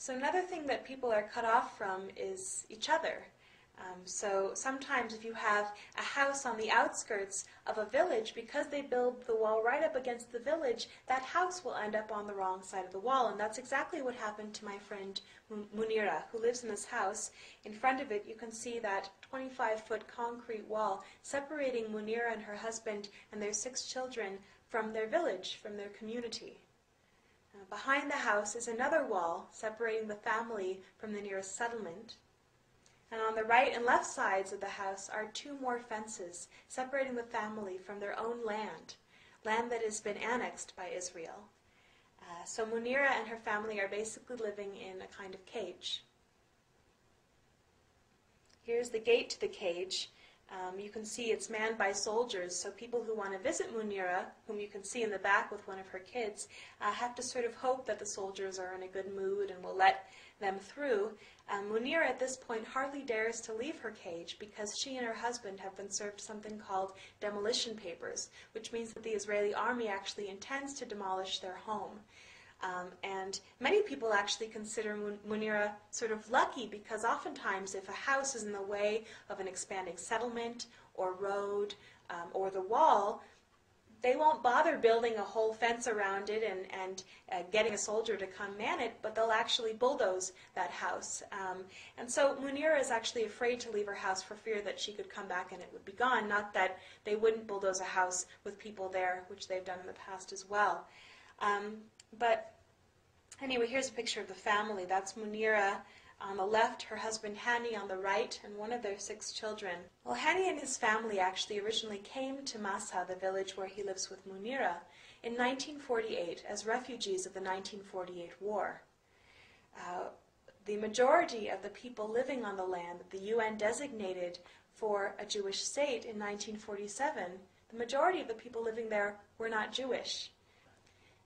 So another thing that people are cut off from is each other. So sometimes if you have a house on the outskirts of a village, because they build the wall right up against the village, that house will end up on the wrong side of the wall. And that's exactly what happened to my friend Munira, who lives in this house. In front of it, you can see that 25-foot concrete wall separating Munira and her husband and their 6 children from their village, from their community. Behind the house is another wall separating the family from the nearest settlement. And on the right and left sides of the house are 2 more fences separating the family from their own land that has been annexed by Israel. So Munira and her family are basically living in a kind of cage. Here's the gate to the cage. You can see it's manned by soldiers, so people who want to visit Munira, whom you can see in the back with one of her kids, have to sort of hope that the soldiers are in a good mood and will let them through. Munira at this point hardly dares to leave her cage because she and her husband have been served something called demolition papers, which means that the Israeli army actually intends to demolish their home. And many people actually consider Munira sort of lucky because oftentimes if a house is in the way of an expanding settlement or road or the wall, they won't bother building a whole fence around it and getting a soldier to come man it, but they'll actually bulldoze that house. And so Munira is actually afraid to leave her house for fear that she could come back and it would be gone, not that they wouldn't bulldoze a house with people there, which they've done in the past as well. But anyway, here's a picture of the family. That's Munira on the left, her husband Hani on the right, and one of their 6 children. Well, Hani and his family actually originally came to Massa, the village where he lives with Munira, in 1948 as refugees of the 1948 war. The majority of the people living on the land that the UN designated for a Jewish state in 1947, the majority of the people living there were not Jewish.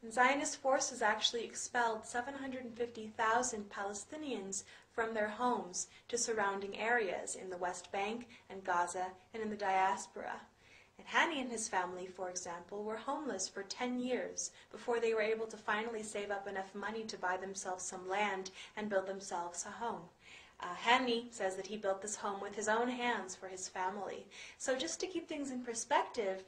And Zionist forces actually expelled 750,000 Palestinians from their homes to surrounding areas in the West Bank and Gaza and in the diaspora. And Hani and his family, for example, were homeless for 10 years before they were able to finally save up enough money to buy themselves some land and build themselves a home. Hani says that he built this home with his own hands for his family. So just to keep things in perspective,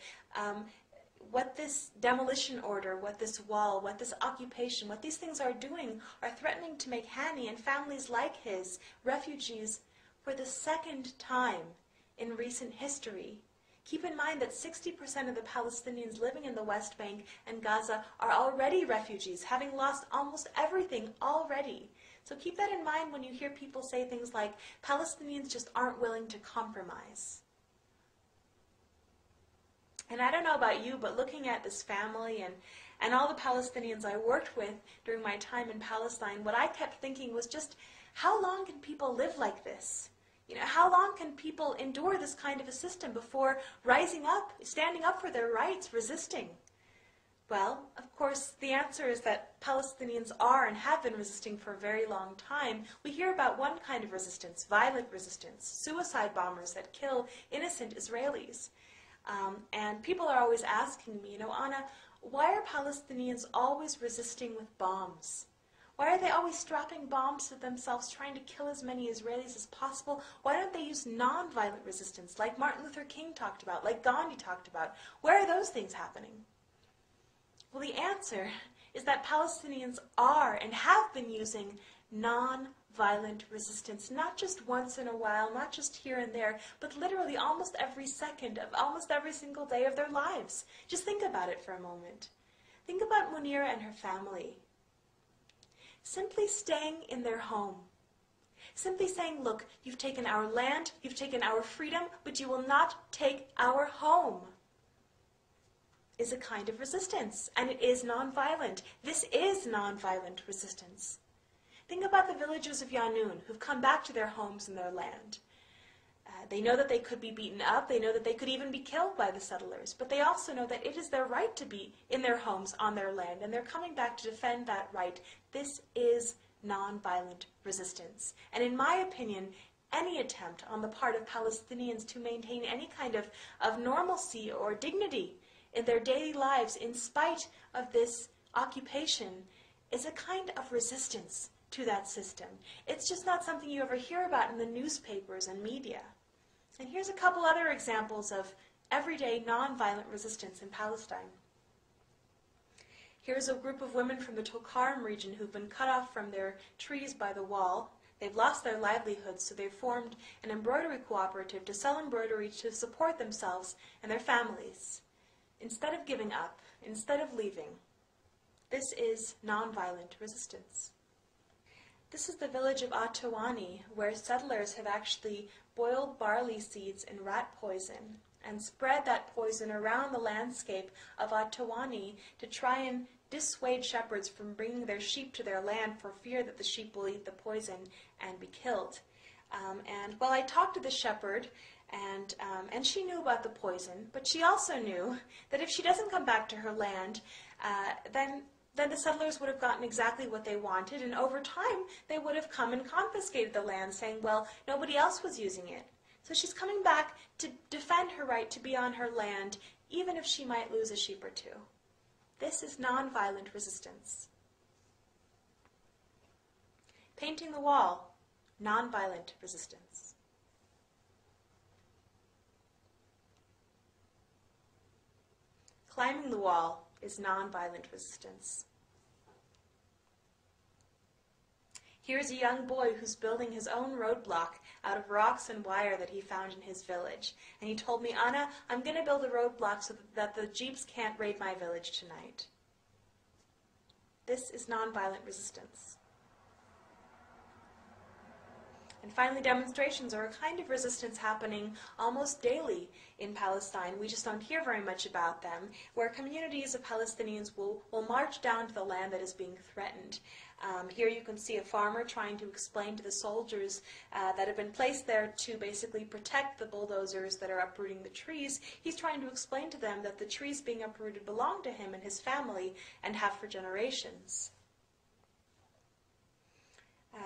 what this demolition order, what this wall, what this occupation, what these things are doing are threatening to make Hani and families like his refugees for the 2nd time in recent history. Keep in mind that 60% of the Palestinians living in the West Bank and Gaza are already refugees, having lost almost everything already. So keep that in mind when you hear people say things like, Palestinians just aren't willing to compromise. And I don't know about you, but looking at this family and all the Palestinians I worked with during my time in Palestine, what I kept thinking was just, how long can people live like this? You know, how long can people endure this kind of a system before rising up, standing up for their rights, resisting? Well, of course, the answer is that Palestinians are and have been resisting for a very long time. We hear about one kind of resistance, violent resistance, suicide bombers that kill innocent Israelis. And people are always asking me, Anna, why are Palestinians always resisting with bombs? Why are they always strapping bombs to themselves, trying to kill as many Israelis as possible? Why don't they use non-violent resistance, like Martin Luther King talked about, like Gandhi talked about? Where are those things happening? Well, the answer is that Palestinians are and have been using non-violent resistance, not just once in a while, not just here and there, but literally almost every second of almost every single day of their lives. Just think about it for a moment. Think about Munira and her family. Simply staying in their home. Simply saying, look, you've taken our land, you've taken our freedom, but you will not take our home, is a kind of resistance, and it is nonviolent. This is nonviolent resistance. Think about the villagers of Yanun who've come back to their homes and their land. They know that they could be beaten up, they know that they could even be killed by the settlers, but they also know that it is their right to be in their homes on their land, and they're coming back to defend that right. This is nonviolent resistance. And in my opinion, any attempt on the part of Palestinians to maintain any kind of normalcy or dignity in their daily lives in spite of this occupation is a kind of resistance to that system. It's just not something you ever hear about in the newspapers and media. And here's a couple other examples of everyday nonviolent resistance in Palestine. Here's a group of women from the Tulkarm region who've been cut off from their trees by the wall. They've lost their livelihoods, so they've formed an embroidery cooperative to sell embroidery to support themselves and their families. Instead of giving up, instead of leaving, this is nonviolent resistance. This is the village of Atawani, where settlers have actually boiled barley seeds in rat poison and spread that poison around the landscape of Atawani to try and dissuade shepherds from bringing their sheep to their land for fear that the sheep will eat the poison and be killed. I talked to the shepherd, and she knew about the poison, but she also knew that if she doesn't come back to her land, then the settlers would have gotten exactly what they wanted, and over time they would have come and confiscated the land, saying, well, nobody else was using it. So she's coming back to defend her right to be on her land, even if she might lose a sheep or two. This is nonviolent resistance. Painting the wall, nonviolent resistance. Climbing the wall is nonviolent resistance. Here's a young boy who's building his own roadblock out of rocks and wire that he found in his village. And he told me, Anna, I'm going to build a roadblock so that the jeeps can't raid my village tonight. This is nonviolent resistance. And finally, demonstrations are a kind of resistance happening almost daily in Palestine. We just don't hear very much about them, where communities of Palestinians will march down to the land that is being threatened. Here you can see a farmer trying to explain to the soldiers that have been placed there to basically protect the bulldozers that are uprooting the trees. He's trying to explain to them that the trees being uprooted belong to him and his family and have for generations.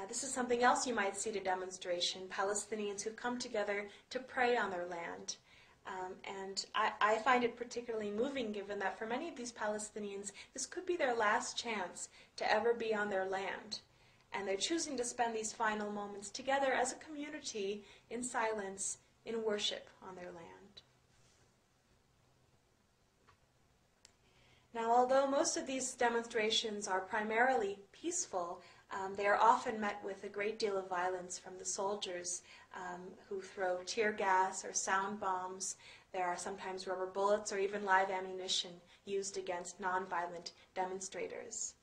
This is something else you might see at a demonstration, Palestinians who've come together to pray on their land. And I find it particularly moving, given that for many of these Palestinians, this could be their last chance to ever be on their land. And they're choosing to spend these final moments together as a community in silence, in worship on their land. Now, although most of these demonstrations are primarily peaceful, they are often met with a great deal of violence from the soldiers who throw tear gas or sound bombs. There are sometimes rubber bullets or even live ammunition used against nonviolent demonstrators.